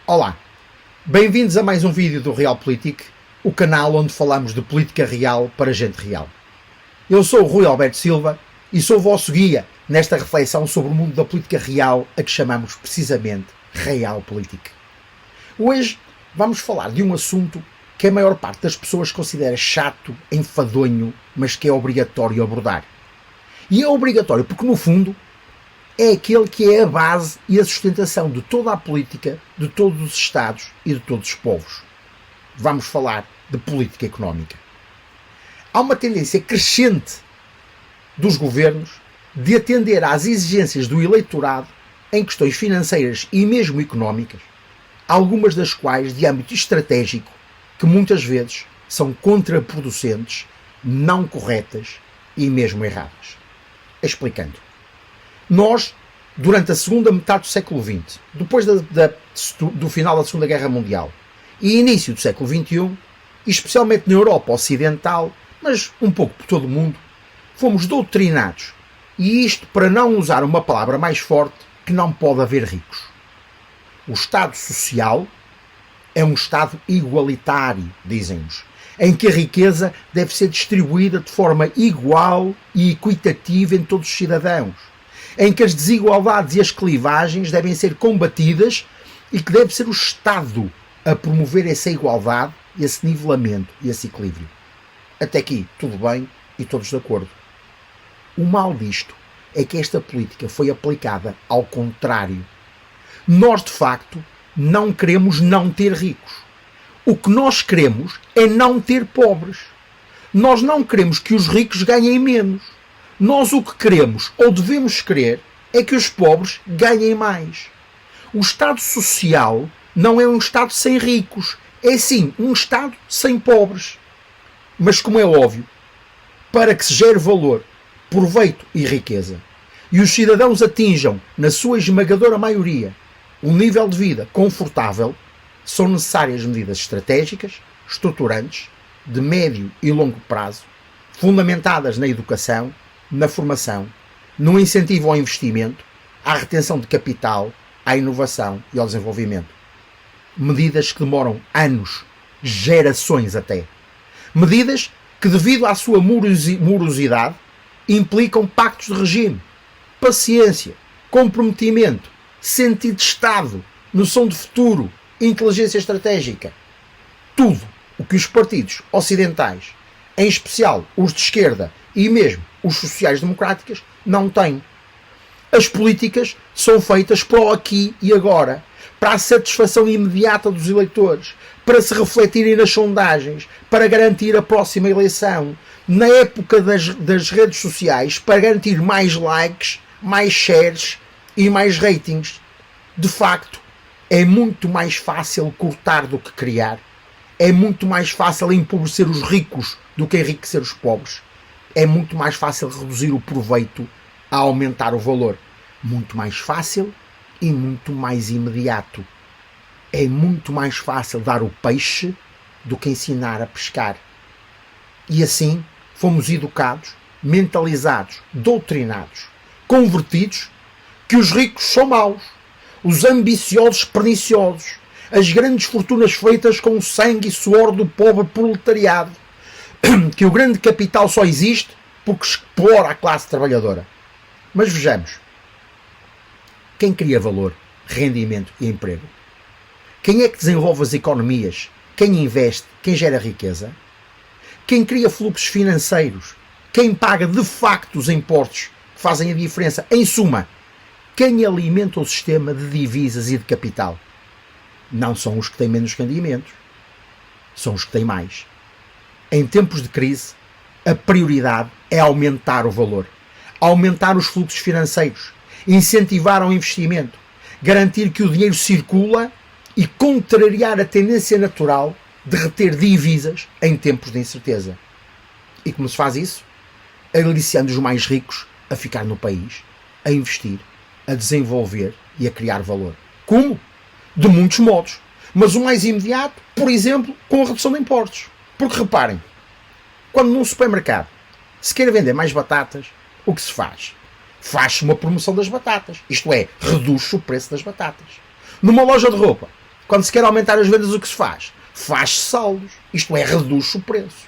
Olá, bem-vindos a mais um vídeo do Realpolitik, o canal onde falamos de política real para gente real. Eu sou o Rui Alberto Silva e sou o vosso guia nesta reflexão sobre o mundo da política real a que chamamos precisamente Realpolitik. Hoje vamos falar de um assunto que a maior parte das pessoas considera chato, enfadonho, mas que é obrigatório abordar. E é obrigatório porque, no fundo, é aquele que é a base e a sustentação de toda a política, de todos os Estados e de todos os povos. Vamos falar de política económica. Há uma tendência crescente dos governos de atender às exigências do eleitorado em questões financeiras e mesmo económicas, algumas das quais de âmbito estratégico, que muitas vezes são contraproducentes, não corretas e mesmo erradas. Explicando. Nós, durante a segunda metade do século XX, depois do final da Segunda Guerra Mundial e início do século XXI, e especialmente na Europa Ocidental, mas um pouco por todo o mundo, fomos doutrinados, e isto para não usar uma palavra mais forte, que não pode haver ricos. O Estado Social é um Estado igualitário, dizem-nos, em que a riqueza deve ser distribuída de forma igual e equitativa em todos os cidadãos, em que as desigualdades e as clivagens devem ser combatidas e que deve ser o Estado a promover essa igualdade, esse nivelamento e esse equilíbrio. Até aqui, tudo bem e todos de acordo. O mal disto é que esta política foi aplicada ao contrário. Nós, de facto, não queremos não ter ricos. O que nós queremos é não ter pobres. Nós não queremos que os ricos ganhem menos. Nós o que queremos, ou devemos querer, é que os pobres ganhem mais. O Estado Social não é um Estado sem ricos, é sim um Estado sem pobres. Mas, como é óbvio, para que se gere valor, proveito e riqueza, e os cidadãos atinjam, na sua esmagadora maioria, um nível de vida confortável, são necessárias medidas estratégicas, estruturantes, de médio e longo prazo, fundamentadas na educação, na formação, no incentivo ao investimento, à retenção de capital, à inovação e ao desenvolvimento. Medidas que demoram anos, gerações até. Medidas que, devido à sua morosidade, implicam pactos de regime, paciência, comprometimento, sentido de Estado, noção de futuro, inteligência estratégica. Tudo o que os partidos ocidentais, em especial os de esquerda e mesmo os sociais-democráticas, não têm. As políticas são feitas para o aqui e agora, para a satisfação imediata dos eleitores, para se refletirem nas sondagens, para garantir a próxima eleição, na época das redes sociais, para garantir mais likes, mais shares e mais ratings. De facto, é muito mais fácil cortar do que criar. É muito mais fácil empobrecer os ricos do que enriquecer os pobres. É muito mais fácil reduzir o proveito a aumentar o valor. Muito mais fácil e muito mais imediato. É muito mais fácil dar o peixe do que ensinar a pescar. E assim fomos educados, mentalizados, doutrinados, convertidos, que os ricos são maus, os ambiciosos perniciosos, as grandes fortunas feitas com o sangue e suor do pobre proletariado, que o grande capital só existe porque explora a classe trabalhadora. Mas vejamos, quem cria valor, rendimento e emprego? Quem é que desenvolve as economias? Quem investe? Quem gera riqueza? Quem cria fluxos financeiros? Quem paga de facto os impostos que fazem a diferença? Em suma, quem alimenta o sistema de divisas e de capital? Não são os que têm menos rendimentos, são os que têm mais. Em tempos de crise, a prioridade é aumentar o valor, aumentar os fluxos financeiros, incentivar ao investimento, garantir que o dinheiro circula e contrariar a tendência natural de reter divisas em tempos de incerteza. E como se faz isso? Aliciando os mais ricos a ficar no país, a investir a desenvolver e a criar valor. Como? De muitos modos. Mas o mais imediato, por exemplo, com a redução de impostos. Porque reparem, quando num supermercado se quer vender mais batatas, o que se faz? Faz-se uma promoção das batatas. Isto é, reduz-se o preço das batatas. Numa loja de roupa, quando se quer aumentar as vendas, o que se faz? Faz-se saldos. Isto é, reduz-se o preço.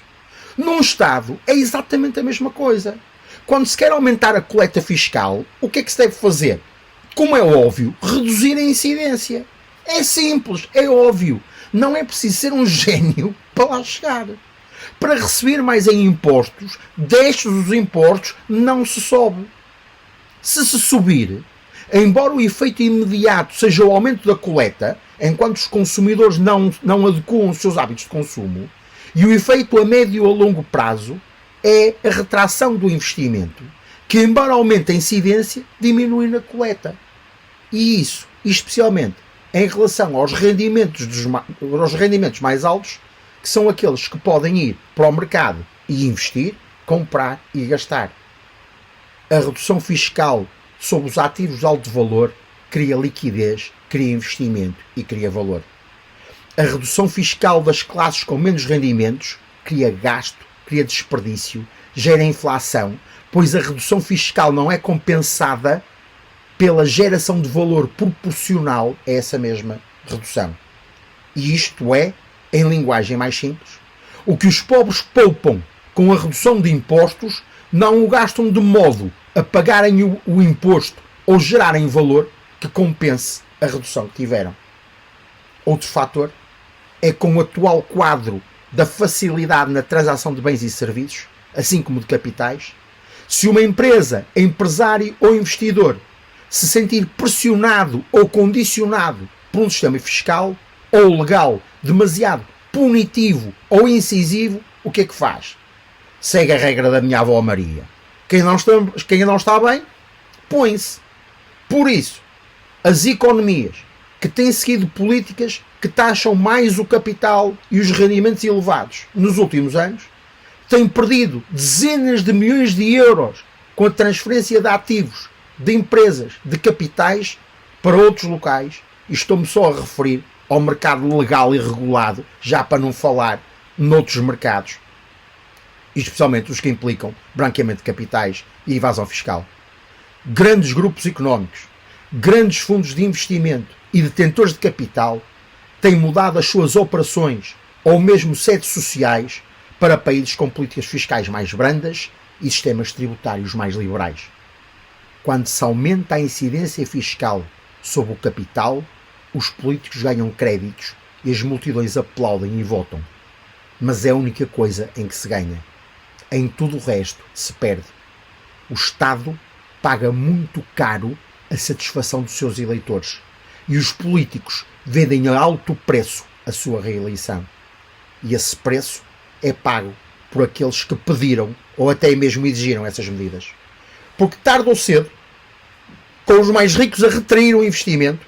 Num Estado, é exatamente a mesma coisa. Quando se quer aumentar a coleta fiscal, o que é que se deve fazer? Como é óbvio, reduzir a incidência. É simples, é óbvio. Não é preciso ser um gênio para lá chegar. Para receber mais em impostos, destes os impostos, não se sobe. Se subir, embora o efeito imediato seja o aumento da coleta, enquanto os consumidores não adequam os seus hábitos de consumo, e o efeito a médio ou longo prazo é a retração do investimento, que embora aumente a incidência, diminui na coleta. E isso, especialmente em relação aos rendimentos mais altos, que são aqueles que podem ir para o mercado e investir, comprar e gastar. A redução fiscal sobre os ativos de alto valor cria liquidez, cria investimento e cria valor. A redução fiscal das classes com menos rendimentos cria gasto, cria desperdício, gera inflação, pois a redução fiscal não é compensada pela geração de valor proporcional a essa mesma redução. E isto é, em linguagem mais simples, o que os pobres poupam com a redução de impostos não o gastam de modo a pagarem o imposto ou gerarem valor que compense a redução que tiveram. Outro fator é com o atual quadro da facilidade na transação de bens e serviços, assim como de capitais, se uma empresa, empresário ou investidor se sentir pressionado ou condicionado por um sistema fiscal ou legal demasiado punitivo ou incisivo, o que é que faz? Segue a regra da minha avó Maria. Quem não está bem, põe-se. Por isso, as economias que têm seguido políticas que taxam mais o capital e os rendimentos elevados nos últimos anos têm perdido dezenas de milhões de euros com a transferência de ativos, de empresas, de capitais para outros locais, e estou-me só a referir ao mercado legal e regulado, já para não falar noutros mercados, especialmente os que implicam branqueamento de capitais e evasão fiscal. Grandes grupos económicos, grandes fundos de investimento e detentores de capital têm mudado as suas operações ou mesmo sedes sociais para países com políticas fiscais mais brandas e sistemas tributários mais liberais. Quando se aumenta a incidência fiscal sobre o capital, os políticos ganham créditos e as multidões aplaudem e votam. Mas é a única coisa em que se ganha. Em tudo o resto se perde. O Estado paga muito caro a satisfação dos seus eleitores e os políticos vendem a alto preço a sua reeleição. E esse preço é pago por aqueles que pediram ou até mesmo exigiram essas medidas. Porque tarde ou cedo, com os mais ricos a retrair o investimento,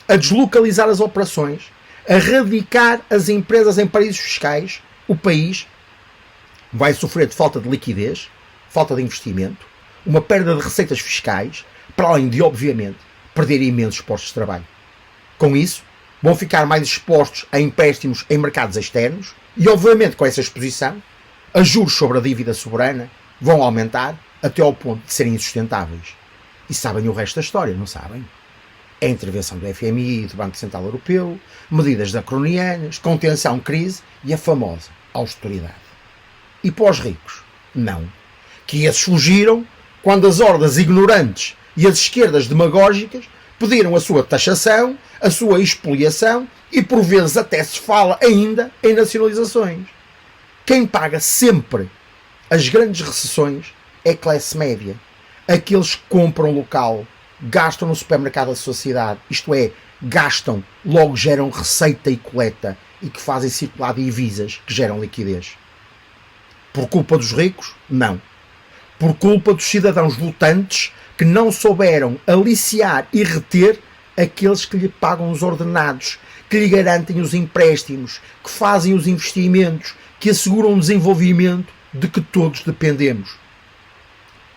a deslocalizar as operações, a radicar as empresas em paraísos fiscais, o país vai sofrer de falta de liquidez, falta de investimento, uma perda de receitas fiscais, para além de, obviamente, perder imensos postos de trabalho. Com isso, vão ficar mais expostos a empréstimos em mercados externos e, obviamente, com essa exposição, os juros sobre a dívida soberana vão aumentar até ao ponto de serem insustentáveis. E sabem o resto da história, não sabem? A intervenção do FMI e do Banco Central Europeu, medidas draconianas, contenção, crise e a famosa austeridade. E para os ricos? Não. Que esses fugiram quando as hordas ignorantes e as esquerdas demagógicas pediram a sua taxação, a sua expoliação e por vezes até se fala ainda em nacionalizações. Quem paga sempre as grandes recessões é a classe média. Aqueles que compram local, gastam no supermercado da sociedade, isto é, gastam, logo geram receita e coleta e que fazem circular divisas que geram liquidez. Por culpa dos ricos? Não. Por culpa dos cidadãos votantes que não souberam aliciar e reter aqueles que lhe pagam os ordenados, que lhe garantem os empréstimos, que fazem os investimentos, que asseguram o desenvolvimento de que todos dependemos.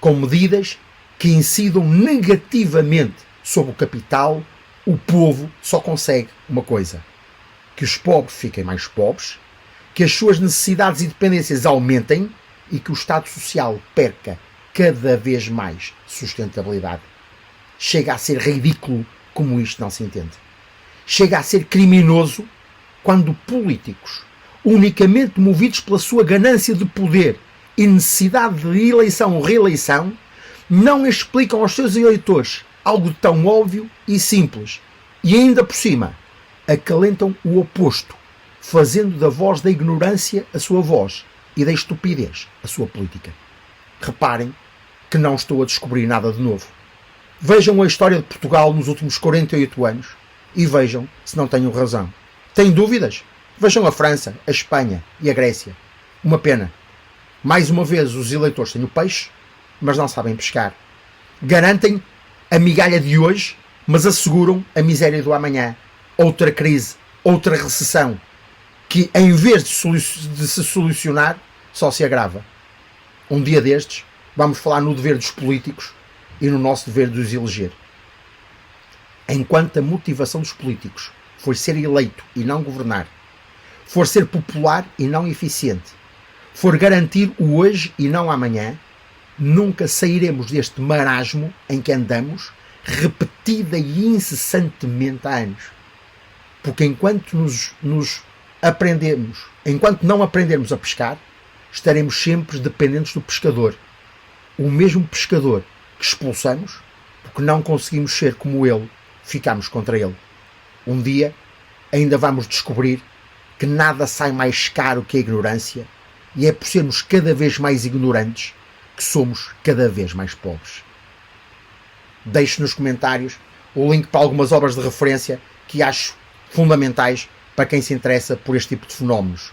Com medidas que incidam negativamente sobre o capital, o povo só consegue uma coisa: que os pobres fiquem mais pobres, que as suas necessidades e dependências aumentem e que o Estado Social perca cada vez mais sustentabilidade. Chega a ser ridículo como isto não se entende. Chega a ser criminoso quando políticos, unicamente movidos pela sua ganância de poder e necessidade de eleição ou reeleição, não explicam aos seus eleitores algo tão óbvio e simples e ainda por cima acalentam o oposto, fazendo da voz da ignorância a sua voz e da estupidez a sua política. Reparem que não estou a descobrir nada de novo. Vejam a história de Portugal nos últimos 48 anos e vejam se não tenho razão. Têm dúvidas? Vejam a França, a Espanha e a Grécia. Uma pena. Mais uma vez os eleitores têm o peixe, mas não sabem pescar. Garantem a migalha de hoje, mas asseguram a miséria do amanhã. Outra crise, outra recessão, que em vez de se solucionar, só se agrava. Um dia destes, vamos falar no dever dos políticos e no nosso dever de os eleger. Enquanto a motivação dos políticos for ser eleito e não governar, for ser popular e não eficiente, for garantir o hoje e não amanhã, nunca sairemos deste marasmo em que andamos repetida e incessantemente há anos. Porque enquanto enquanto não aprendermos a pescar, estaremos sempre dependentes do pescador. O mesmo pescador que expulsamos, porque não conseguimos ser como ele, ficamos contra ele. Um dia ainda vamos descobrir que nada sai mais caro que a ignorância e é por sermos cada vez mais ignorantes que somos cada vez mais pobres. Deixe nos comentários o link para algumas obras de referência que acho fundamentais para quem se interessa por este tipo de fenómenos.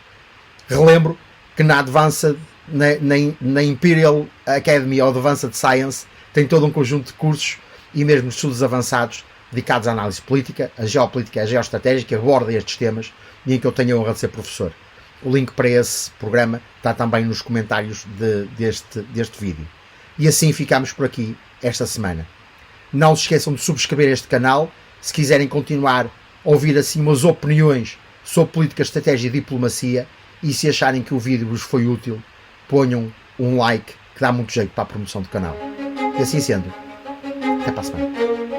Relembro que na Advanced, na Imperial Academy of Advanced Science, tem todo um conjunto de cursos e mesmo estudos avançados dedicados à análise política, à geopolítica, à geoestratégia, que aborda estes temas e em que eu tenho a honra de ser professor. O link para esse programa está também nos comentários deste vídeo. E assim ficamos por aqui esta semana. Não se esqueçam de subscrever este canal se quiserem continuar a ouvir assim umas opiniões sobre política, estratégia e diplomacia, e se acharem que o vídeo vos foi útil, ponham um like que dá muito jeito para a promoção do canal. E assim sendo, até para a semana.